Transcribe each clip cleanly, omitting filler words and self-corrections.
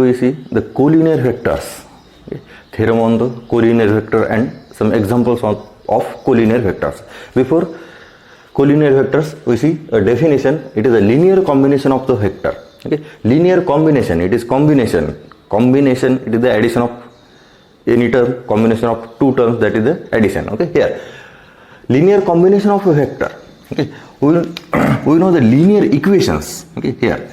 we see the collinear vectors. Okay. Theorem on the collinear vector and some examples of collinear vectors. Before collinear vectors, we see a definition. It is a linear combination of the vector. Okay. Linear combination, it is combination. Combination, it is the addition of any term, combination of two terms, that is the addition. Okay. Here, linear combination of a vector. Okay. We know the linear equations. Okay. Here,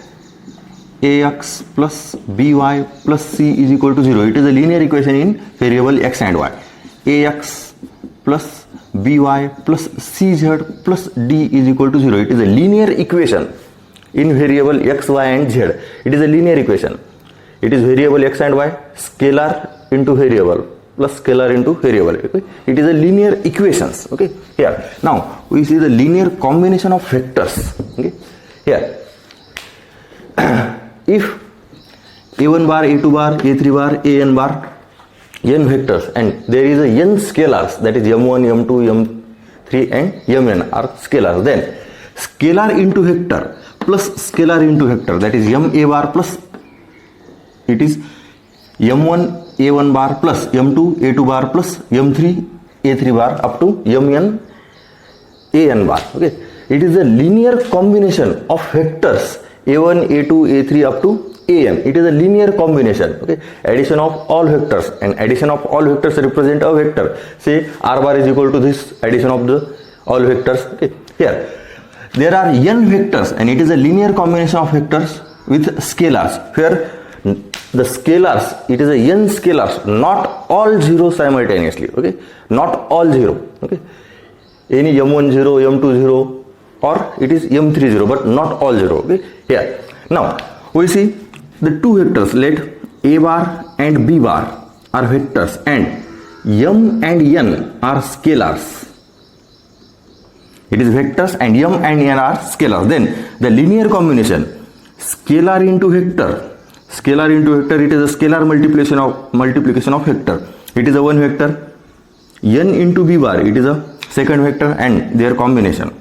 ax plus by plus c is equal to 0. It is a linear equation in variable x and y. Ax plus by plus cz plus d is equal to 0. It is a linear equation in variable x, y and z. It is a linear equation. It is variable x and y, scalar into variable plus scalar into variable. Okay? It is a linear equations. Okay. Here, now we see the linear combination of vectors. Okay. Here, if a1 bar, a2 bar, a3 bar, an bar, n vectors, and there is a n scalars, that is m1, m2, m3 and mn are scalars, then scalar into vector plus scalar into vector, that is ma bar plus, it is m1 a1 bar plus m2 a2 bar plus m3 a3 bar up to mn an bar. Okay, it is a linear combination of vectors a1, a2, a3 up to an. It is a linear combination. Okay, addition of all vectors, and addition of all vectors represent a vector. Say r bar is equal to this addition of the all vectors. Okay, here there are n vectors, and it is a linear combination of vectors with scalars. Here the scalars, it is a n scalars, not all 0 simultaneously. Okay, not all 0. Okay, any m1 0, m2 0, or it is m3 0, but not all 0. Okay, here now we see the two vectors. Let a bar and b bar are vectors, and m and n are scalars. It is vectors and m and n are scalars. Then the linear combination, scalar into vector. Scalar into vector, it is a scalar multiplication of vector. It is a one vector. N into b bar, it is a second vector, and their combination.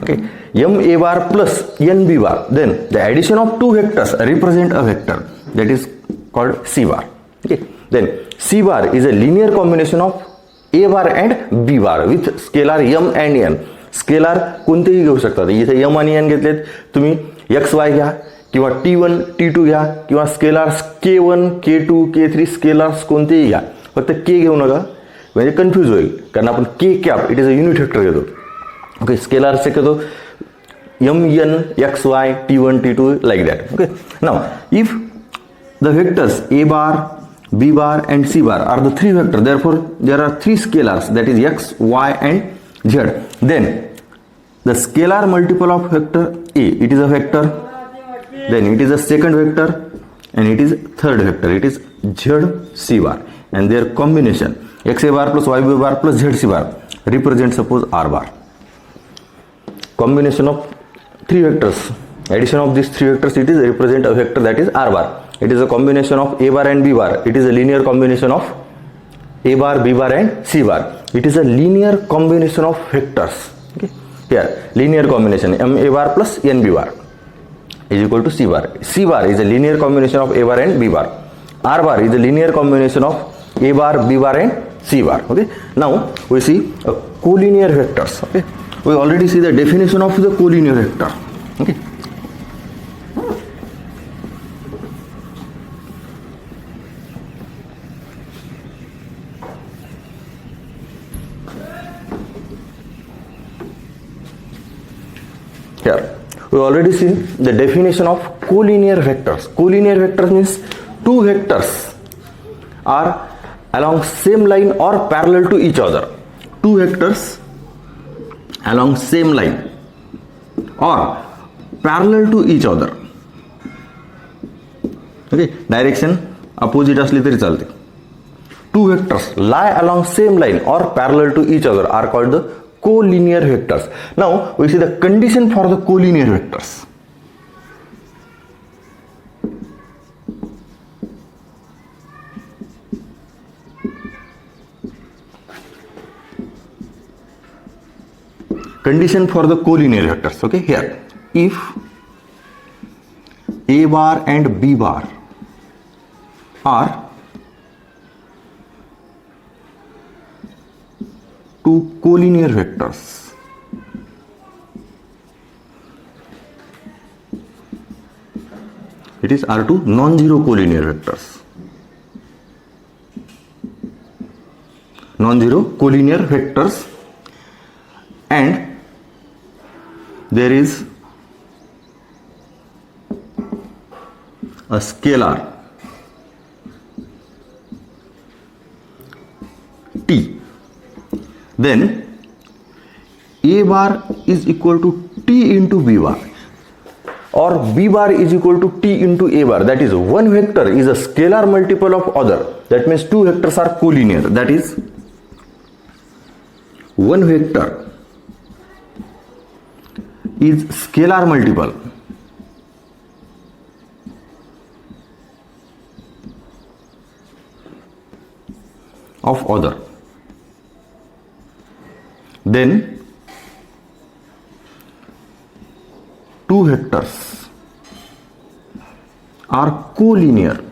Okay, m a bar plus n b bar, then the addition of two vectors represent a vector, that is called c bar. Okay, then c bar is a linear combination of a bar and b bar with scalar m and n. Scalar कोणतेही घेऊ शकतात. इथे m आणि n घेतलेत, तुम्ही x y घ्या किंवा t1 t2 घ्या किंवा स्केलार्स k1 k2 k3 स्केलार्स कोणतेही घ्या, फक्त k घेऊ नका, म्हणजे कन्फ्यूज होईल. कारण आपण k cap, it is a unit vector घेतो. ओके, स्केलार्स घेतो m n x y t1 t2 like that. Okay, now if the vectors a bar, b bar and c bar are the three vectors, therefore there are three scalars, that is x, y and z. Then the scalar multiple of vector a, it is a vector, then it is a second vector, and it is third vector, it is z c bar, and their combination x a bar plus y b bar plus z c bar represents suppose r bar. Combination of three vectors, addition of these three vectors, it is represent a vector, that is r bar. It is a combination of a bar and b bar. It is a linear combination of a bar, b bar and c bar. It is a linear combination of vectors. Okay, here linear combination m a bar plus n b bar is equal to c bar. C bar is a linear combination of a bar and b bar. R bar is a linear combination of a bar, b bar and c bar. Okay, now we see a collinear vectors. Okay, we already see the definition of the collinear vector. Okay, here we already see the definition of collinear vectors. Collinear vectors means two vectors are along same line or parallel to each other. Two vectors along same line or parallel to each other. Okay, direction opposite असली तरी चालते. Two vectors lie along same line or parallel to each other are called the collinear vectors. Now we see the condition for the collinear vectors. Condition for the collinear vectors. Okay, here if a bar and b bar are two collinear vectors. It is are two non-zero collinear vectors. Non-zero collinear vectors, and there is a scalar t, then a bar is equal to t into b bar, or b bar is equal to t into a bar. That is, one vector is a scalar multiple of other. That means two vectors are collinear. That is, one vector is scalar multiple of other, then two vectors are collinear.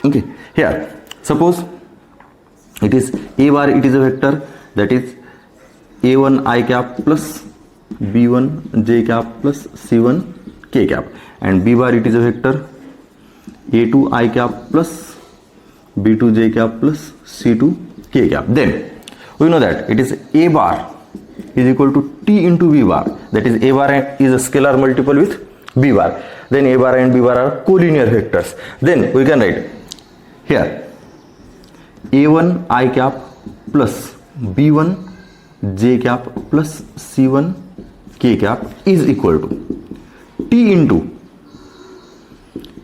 Okay, here suppose it is a bar, it is a vector, that is a1 I cap plus b1 j cap plus c1 k cap, and b bar it is a vector a2 I cap plus b2 j cap plus c2 k cap. Then we know that it is a bar is equal to t into b bar, that is a bar is a scalar multiple with b bar. Then a bar and b bar are collinear vectors. Then we can write here a1 I cap plus b1 j cap plus c1 k cap is equal to t into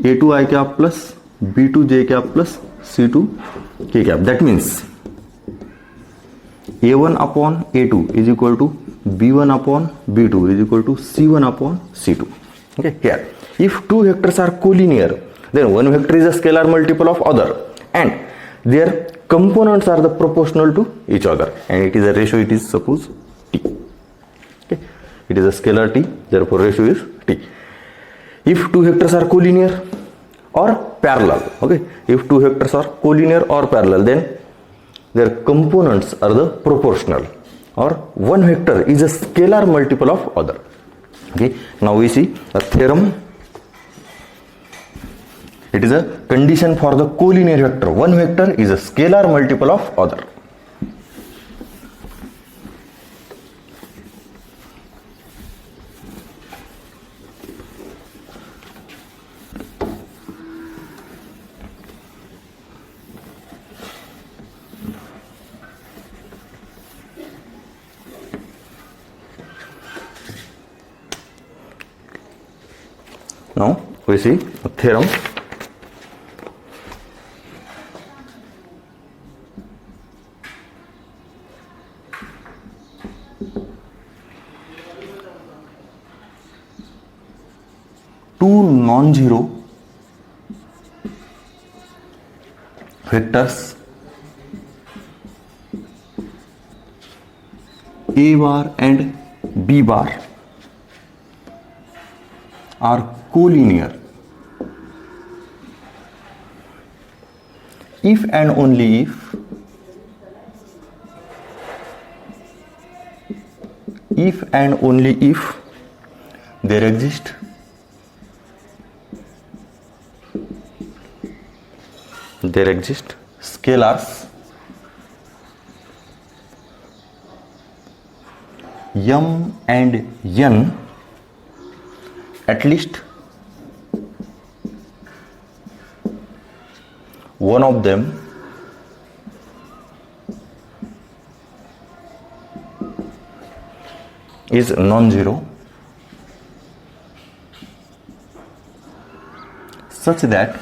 a2 I cap plus b2 j cap plus c2 k cap. That means a1 upon a2 is equal to b1 upon b2 is equal to c1 upon c2. Okay, here if two vectors are collinear, then one vector is a scalar multiple of other, and their components are the proportional to each other, and it is a ratio, it is suppose t. Okay, it is a scalar t, therefore ratio is t. If two vectors are collinear or parallel, okay, if two vectors are collinear or parallel, then their components are the proportional, or one vector is a scalar multiple of other. Okay, now we see a theorem. It is a condition for the collinear vector. One vector is a scalar multiple of other. Now we see a theorem. Two non-zero vectors a bar and b bar are collinear if and only if and only if there exist scalars m and n, at least one of them is non-zero, such that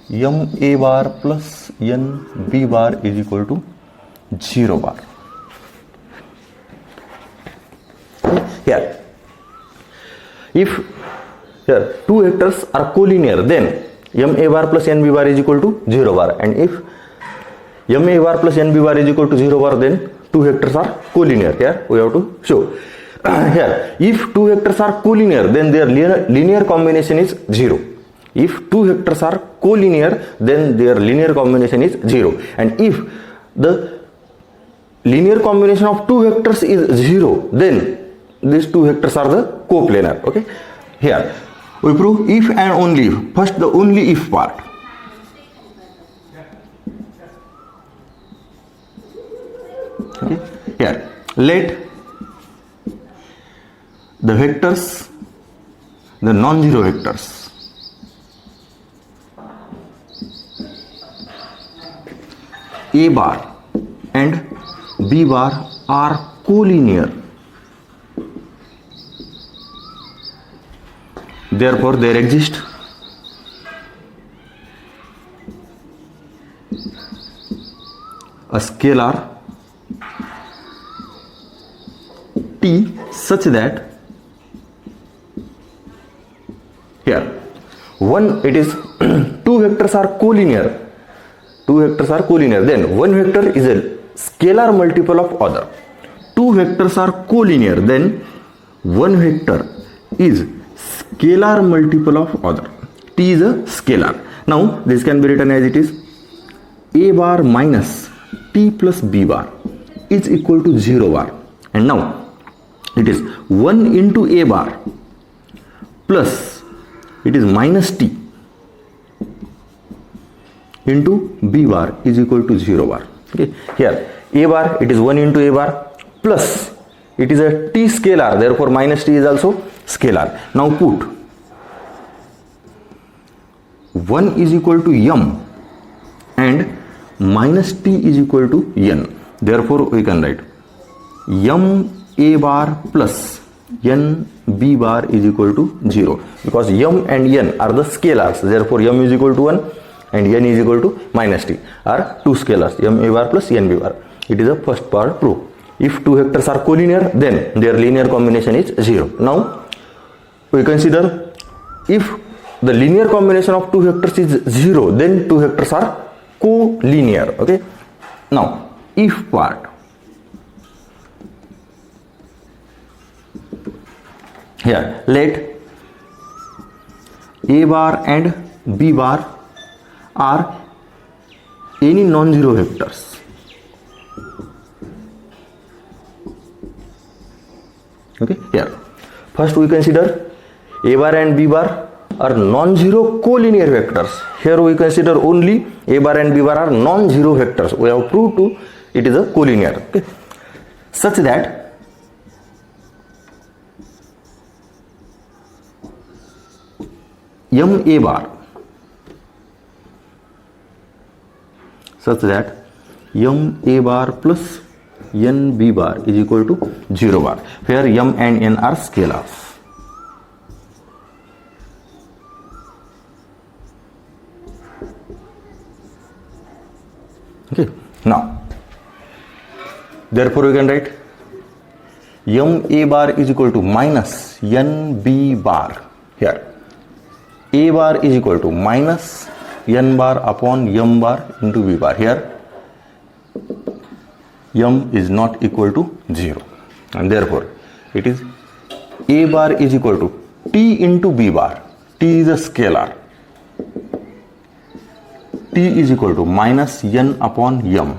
m a bar plus n b bar is equal to 0 bar. Here, if here two vectors are collinear, then m a bar plus n b bar is equal to 0 bar, and if m a bar plus n b bar is equal to 0 bar, then two two vectors are collinear. Here we have to show. Here, if two vectors are collinear, then their linear combination is 0. If two vectors are collinear, then their linear combination is 0. And if the linear combination of two vectors is 0, then these two vectors are the coplanar. Okay. Here we prove if and only if. First, the only if part. Okay. Here, let the vectors, the non-zero vectors, A bar and B bar are collinear. Therefore, there exists a scalar T such that here one, it is two vectors are collinear. Two vectors are collinear. Then one vector is a scalar multiple of other. Two vectors are collinear. Then one vector is scalar multiple of other. T is a scalar. Now this can be written as it is A bar minus T plus B bar is equal to 0 bar. And now it is 1 into A bar plus it is minus T into B bar is equal to 0 bar. Okay. Here A bar, it is 1 into A bar plus it is a T scalar, therefore minus T is also scalar. Now put 1 is equal to M and minus T is equal to N. Therefore we can write M A bar plus N B bar is equal to 0, because M and N are the scalars. Therefore M is equal to 1 and N is equal to minus T are two scalars, M A bar plus N B bar. It is the first part proof. If two vectors are collinear, then their linear combination is 0. Now we consider if the linear combination of two vectors is 0, then two vectors are collinear. Okay. Now if part, here let A bar and B bar are any non-zero vectors. Okay. Here first we consider A bar and B bar are non-zero collinear vectors. Here we consider only A bar and B bar are non-zero vectors. We have proved to it is a collinear. Okay. Such that M A bar, such that M A bar plus N B bar is equal to 0 bar, where M and N are scalars. Okay. Now therefore we can write M A bar is equal to minus N B bar. Here A bar is equal to minus N bar upon M bar into B bar. Here M is not equal to 0, and therefore it is A bar is equal to T into B bar. T is a scalar. T is equal to minus N upon M.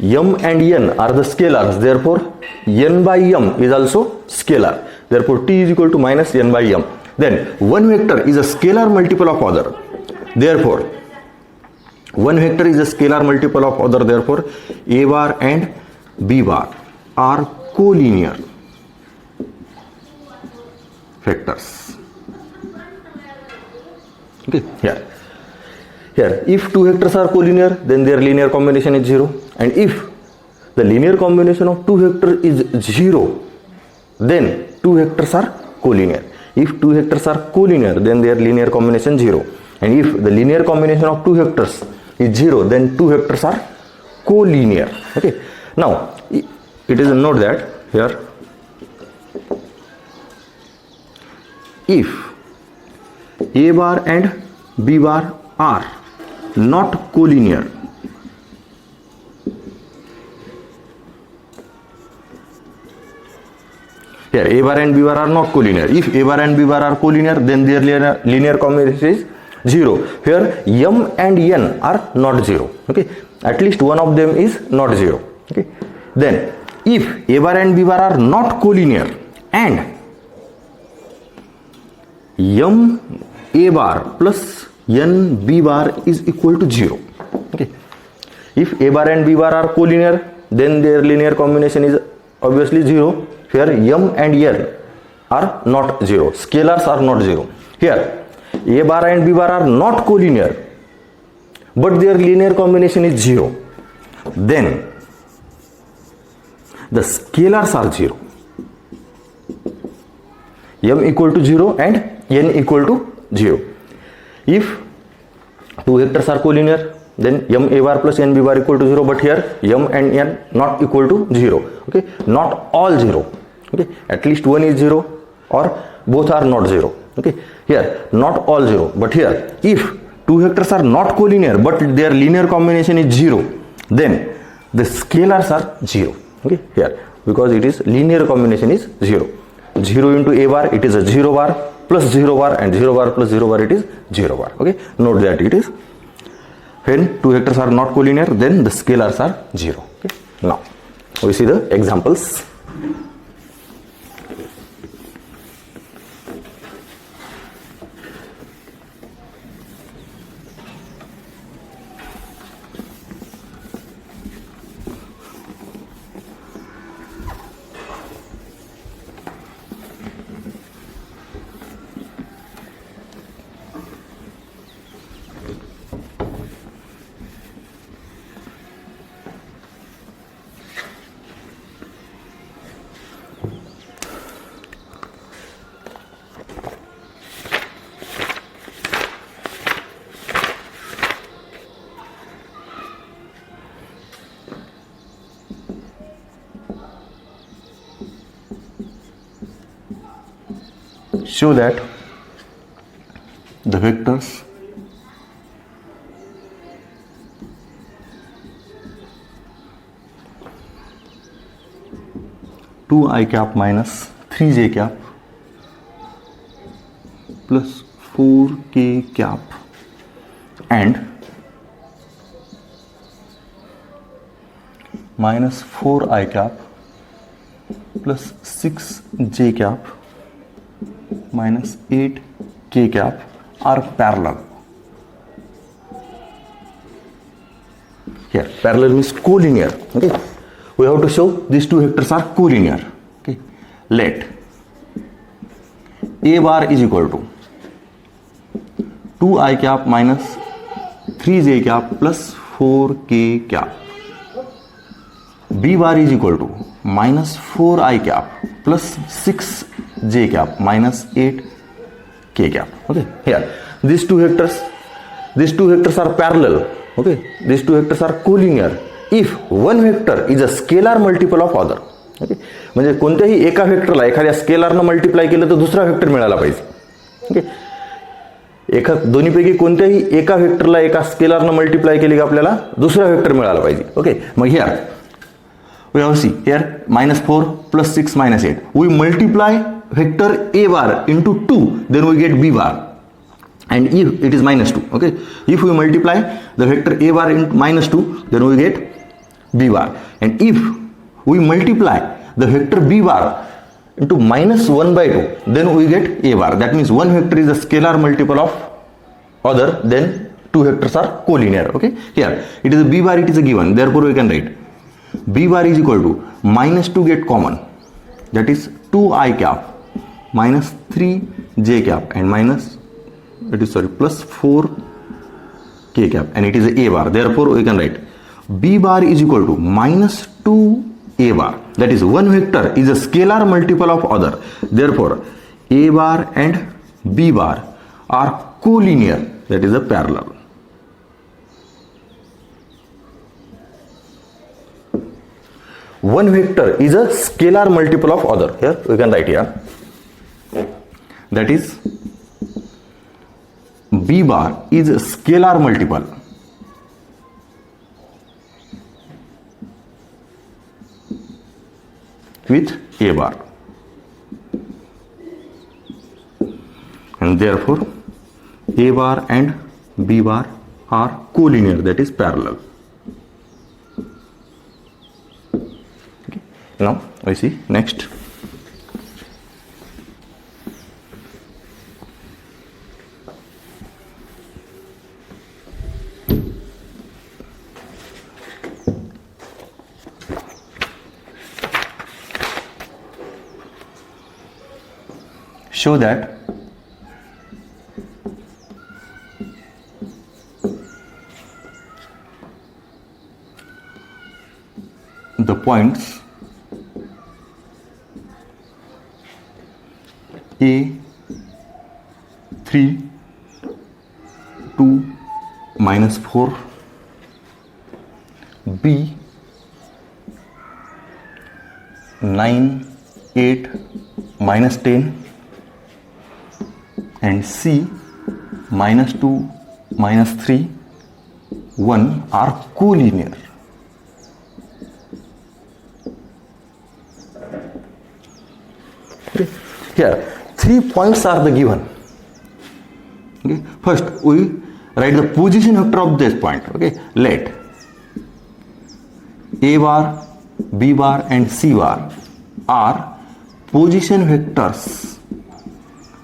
M and N are the scalars, therefore N by M is also scalar. Therefore T is equal to minus N by M. Then one vector is a scalar multiple of other. Therefore one vector is a scalar multiple of other. Therefore A bar and B bar are collinear vectors. Okay. Here if two vectors are collinear, then their linear combination is 0, and if the linear combination of two vectors is 0, then two vectors are collinear. If two vectors are collinear, then their linear combination 0, and if the linear combination of two vectors is 0, then two vectors are collinear. Okay. Now it is a note that here if A bar and B bar are not collinear, Here A bar and B bar are not collinear. If A bar and B bar are collinear, then their linear combination is 0. Here M and N are not 0. Okay, at least one of them is not 0. Okay, then if A bar and B bar are not collinear and M A bar plus N B bar is equal to 0. Okay, if A bar and B bar are collinear, then their linear combination is obviously 0. Here M and N are not 0. Scalars are not 0. Here A bar and B bar are not collinear, but their linear combination is 0. Then the scalars are 0. M equal to 0 and N equal to 0. If two vectors are collinear, then M A bar plus N B bar equal to 0, but here M and N not equal to 0. Okay, not all 0. Okay, at least one is 0 or both are not 0. Okay, here not all 0, but here if two vectors are not collinear but their linear combination is 0, then the scalars are 0. Okay, here because it is linear combination is 0. 0 into A bar, it is a 0 bar plus 0 bar, and 0 bar plus 0 bar, it is 0 bar. Okay, note that it is when two vectors are not collinear, then the scalars are 0. Okay, now we see the examples. Show that the vectors two I cap minus 3j cap plus 4k cap and minus 4I cap plus 6j cap minus 8k cap are parallel. Here parallel means collinear. Okay, we have to show these two vectors are collinear. Okay, let A bar is equal to 2I cap minus 3j cap plus 4k cap. B bar is equal to minus 4I cap plus 6j cap minus 8k cap. Okay, here these two vectors are parallel. Okay, these two vectors are collinear if one vector is a scalar multiple of other. Okay, म्हणजे कोणत्याही एका वेक्टरला एखाद्या स्केलारनं multiply केलं तर दुसरा vector मिळाला पाहिजे. ओके, एका दोन्हीपैकी कोणत्याही एका वेक्टरला एका स्केलारनं मल्टिप्लाय केली की आपल्याला दुसरा वेक्टर मिळाला पाहिजे. Okay, mug here we have see here minus 4 plus 6 minus 8. We multiply vector A bar into 2, then we get B bar, and if it is minus 2. Okay, if we multiply the vector A bar into minus 2, then we get B bar, and if we multiply the vector B bar into minus 1 by 2, then we get A bar. That means one vector is a scalar multiple of other, then two vectors are collinear. Okay, here it is a B bar, it is a given, therefore we can write B bar is equal to minus 2 get common, that is 2I cap minus 3j cap and minus plus 4k cap, and it is a bar. Therefore we can write B bar is equal to minus 2A bar, that is one vector is a scalar multiple of other, therefore A bar and B bar are collinear, that is a parallel. One vector is a scalar multiple of other. Here we can write here, that is B bar is a scalar multiple with A bar. therefore A bar and B bar are collinear, that is parallel. Okay. Now we see next. Show that the points A 3, 2, -4, B 9, 8, -10, and C -2, -3, 1 are collinear. Okay. Here 3 points are the given. Okay. First we write the position vector of this point. Okay. Let A bar, B bar and C bar are position vectors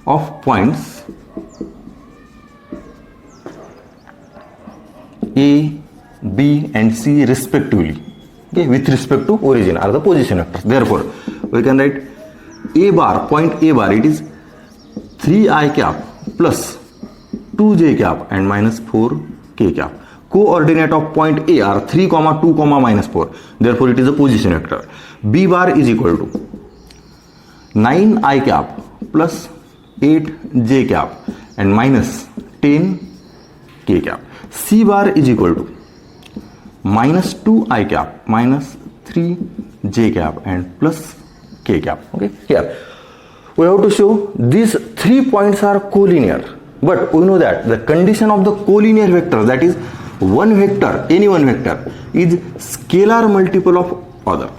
of points A, B and C respectively. Okay, with respect to origin are the position vectors. Therefore, we can write A bar, point A bar, it is 3i cap plus 2j cap and -4k cap. Coordinate of point A are 3, 2, -4. Therefore, it is a position vector. B bar is equal to 9i cap plus 8j cap and -10k cap. C bar is equal to -2i cap minus 3j cap and plus k cap. Okay, here we have to show these 3 points are collinear, but we know that the condition of the collinear vector, that is one vector, any one vector is scalar multiple of other.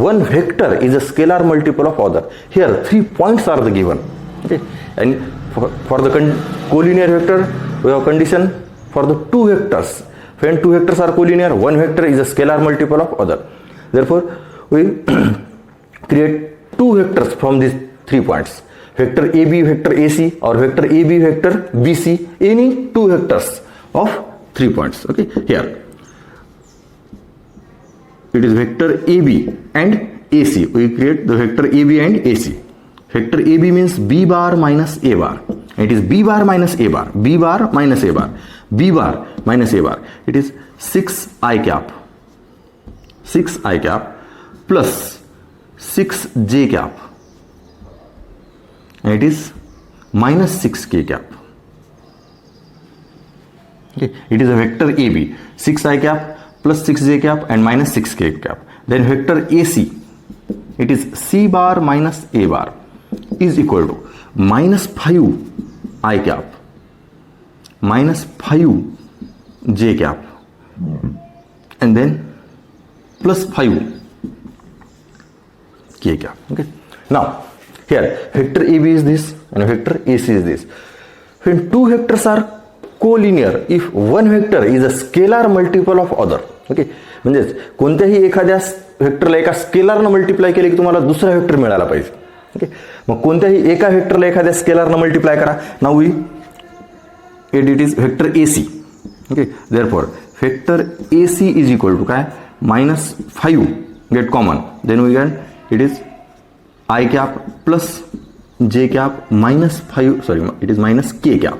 One vector is a scalar multiple of other. Here 3 points are the given. Okay, and for the collinear vector we have condition for the 2 vectors. When 2 vectors are collinear, one vector is a scalar multiple of other. Therefore we create 2 vectors from these 3 points, vector AB, vector AC, or vector AB, vector BC, any 2 vectors of 3 points. Okay, here it is vector AB and AC. We create the vector AB and AC. Vector AB means B bar minus A bar. It is B bar minus A bar. B bar minus A bar. B bar minus A bar. It is 6i cap. 6i cap plus 6j cap. And it is minus 6k cap. Okay. It is a vector AB. 6i cap plus 6j cap and minus 6k cap. Then vector AC. It is C bar minus A bar is equal to minus 5i cap minus 5j cap and then plus 5k cap. Okay. Now here vector AB is this and vector AC is this. When 2 vectors are collinear, if one vector is a scalar multiple of other. Okay, म्हणजे कोणत्याही एखाद्या व्हेक्टरला एका स्केलारनं multiply केले की तुम्हाला दुसरा vector मिळाला पाहिजे. ओके, मग कोणत्याही एका व्हेक्टरला एखाद्या स्केलारनं मल्टिप्लाय करा. Now we it is vector AC. Okay, therefore vector AC is equal to काय, -5 get common, then we get it is I cap plus J cap -5, sorry, it is minus K cap.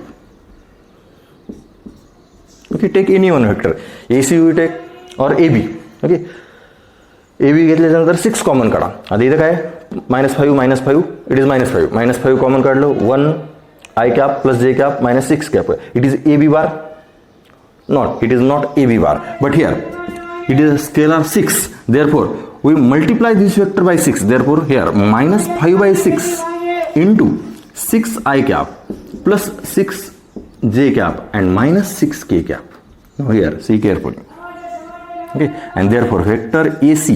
Okay, take any one vector. AC we take or AB. Okay, AB घेतल्यानंतर 6 common काढा. आता इथं काय -5 it is -5 common काढलं, 1 I cap plus J cap minus 6 cap. It is AB bar? Not, it is not AB bar, but here it is a scalar 6. Therefore we multiply this vector by 6. Therefore here -5 by 6 into 6i cap plus 6j cap and minus 6k cap. Now here see carefully. Okay, and therefore vector AC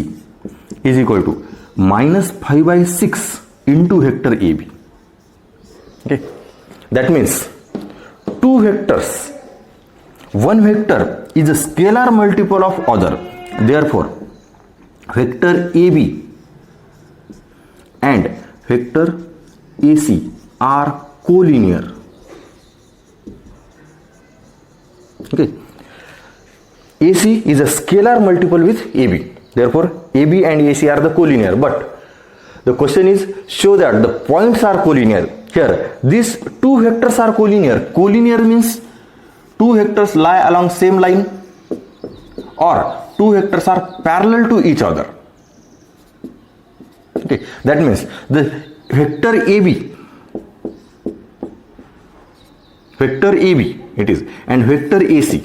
is equal to -5 by 6 into vector AB. Okay, That means two vectors, one vector is a scalar multiple of other. Therefore vector AB and vector AC are collinear. Okay, AC is a scalar multiple with AB, therefore AB and AC are the collinear. But the question is, show that the points are collinear. Here these two vectors are collinear. Collinear means two vectors lie along same line or two vectors are parallel to each other. Okay, that means the vector AB it is and vector AC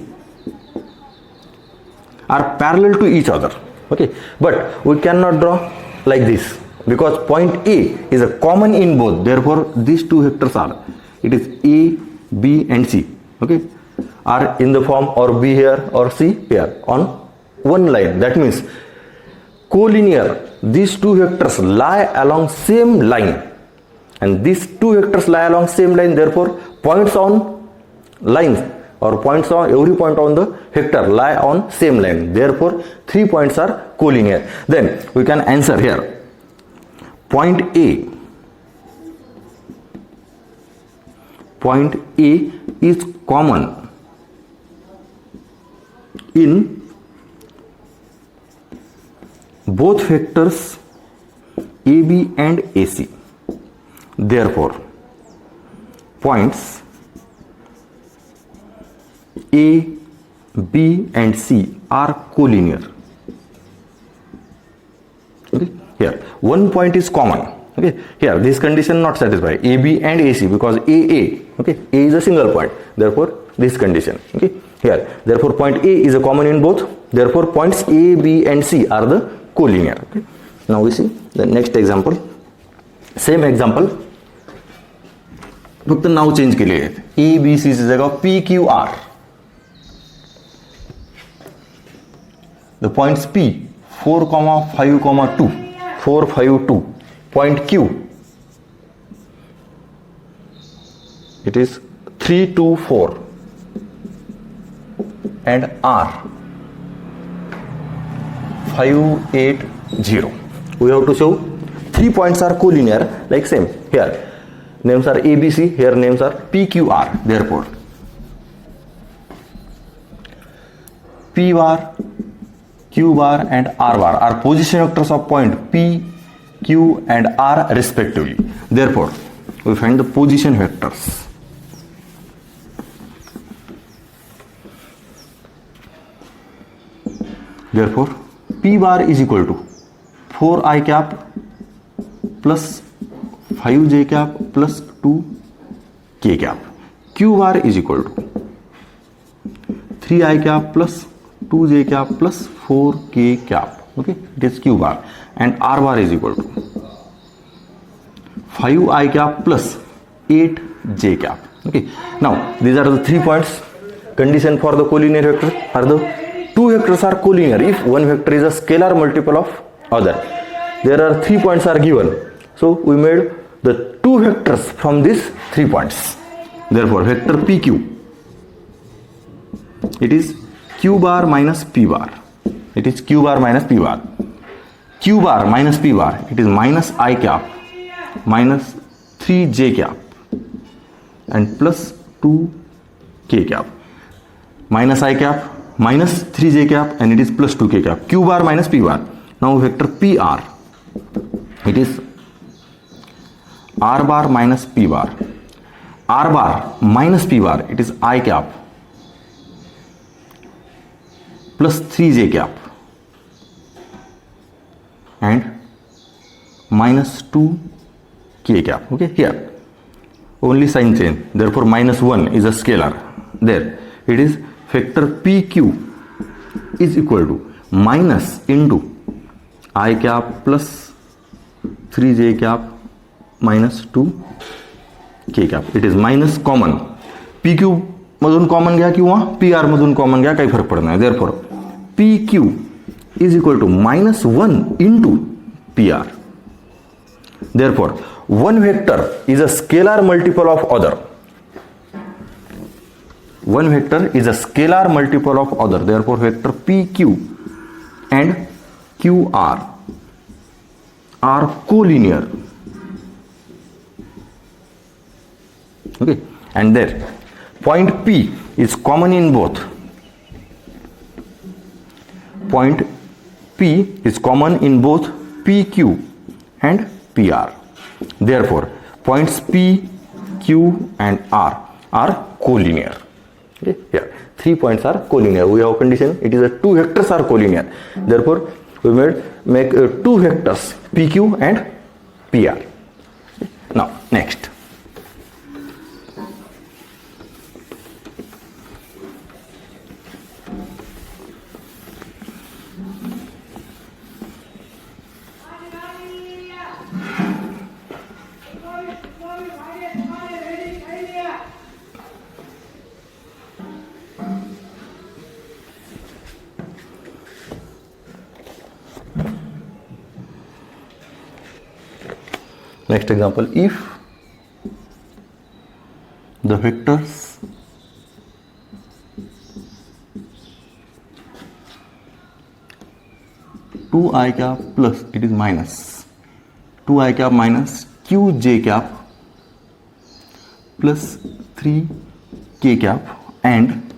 are parallel to each other. Okay, but we cannot draw like this because point A is a common in both. Therefore these two vectors are, it is A, B and C, okay, are in the form or B here or C here on one line. That means collinear, these two vectors lie along same line and these two vectors lie along same line. Therefore points on lines or points on every point on the vector lie on same line. Therefore 3 points are collinear. Then we can answer here. Point A is common in both vectors AB and AC. Therefore points A, B and C are collinear. Okay, here one point is common. Okay, here this condition not satisfied, AB and AC, because AA, okay, A is a single point, therefore this condition. Okay, here therefore point A is a common in both, therefore points A, B and C are the collinear. Okay, now we see the next example. Same example, फक्त नाव change केले आहेत. A, B, C ची जागा P, Q, R. The points P 4, 5, 2, 4, 5, 2. Point Q, it is 3, 2, 4 and R 5, 8, 0. We have to show 3 points are collinear, like same here names are A, B, C, here names are P, Q, R. Therefore P bar, Q bar and R bar are position vectors of point P, Q and R respectively. Therefore we find the position vectors. Therefore P bar is equal to 4i cap plus 5j cap plus 2k cap. Q bar is equal to 3i cap plus 2j cap plus 4k cap. Okay, it is Q bar. And R bar is equal to 5i cap plus 8j cap. Okay, now these are the 3 points. Condition for the collinear vector are the two vectors are collinear if one vector is a scalar multiple of other. There are 3 points are given, so we made the two vectors from these 3 points. Therefore vector PQ, it is Q bar minus P bar. It is Q bar minus P bar. Q bar minus P bar, it is minus I cap minus 3j cap and plus 2k cap. Minus I cap minus 3j cap and it is plus 2k cap. Q bar minus P bar. Now vector PR, it is R bar minus P bar. R bar minus P bar, it is I cap plus 3j cap and minus 2k cap. Okay, here only sign change, therefore minus 1 is a scalar. There it is vector PQ is equal to minus into I cap plus 3j cap minus 2k cap. It is minus common, PQ मधून common घ्या किंवा PR मधून common घ्या, काही फरक पडत नाही. Therefore PQ is equal to minus 1 into PR. Therefore one vector is a scalar multiple of other. one vector is a scalar multiple of other, therefore vector PQ and QR are collinear. Okay, and there point P is common in both. Point P is common in both PQ and PR. Therefore, points P, Q and R are collinear. Okay, here 3 points are collinear. We have a condition, it is a 2 vectors are collinear. Therefore, we will make 2 vectors PQ and PR. Okay. Now, next. Next example, if the vectors two I cap plus, it is minus 2 I cap minus q j cap plus 3 k cap and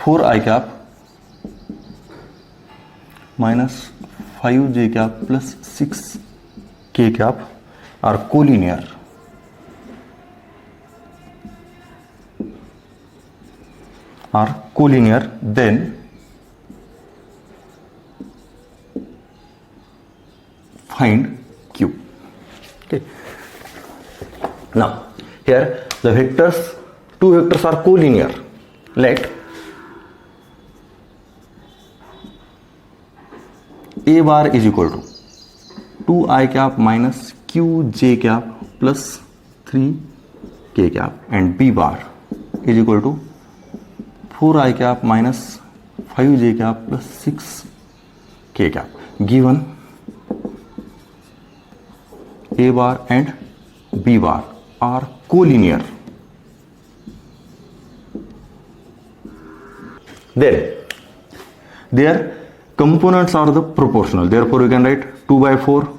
4 I cap minus 5 j cap plus 6 k cap are collinear. Then find Q. Okay. Now here the vectors, 2 vectors are collinear. Let A bar is equal to 2 I cap minus q j cap plus 3 k cap and B bar is equal to 4 I cap minus 5 j cap plus 6 k cap. Given A bar and B bar are collinear, then their components are the proportional. Therefore, we can write 2 by 4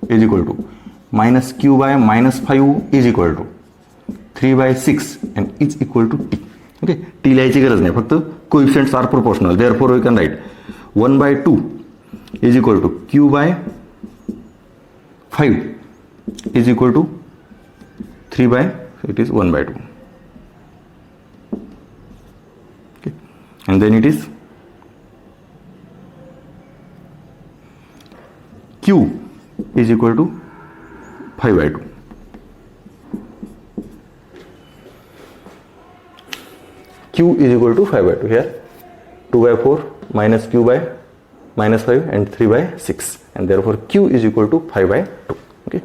is equal to minus q by minus 5 is equal to 3 by 6 and is equal to t. Okay, t लिहायची गरज नाही, फक्त coefficients are proportional. Therefore, we can write 1 by 2 is equal to q by 5 is equal to 3 by, it is 1 by 2. Okay, and then it is q is equal to 5 by 2. Q is equal to 5 by 2. Here 2 by 4 minus q by minus 5 and 3 by 6, and therefore q is equal to 5 by 2. Okay.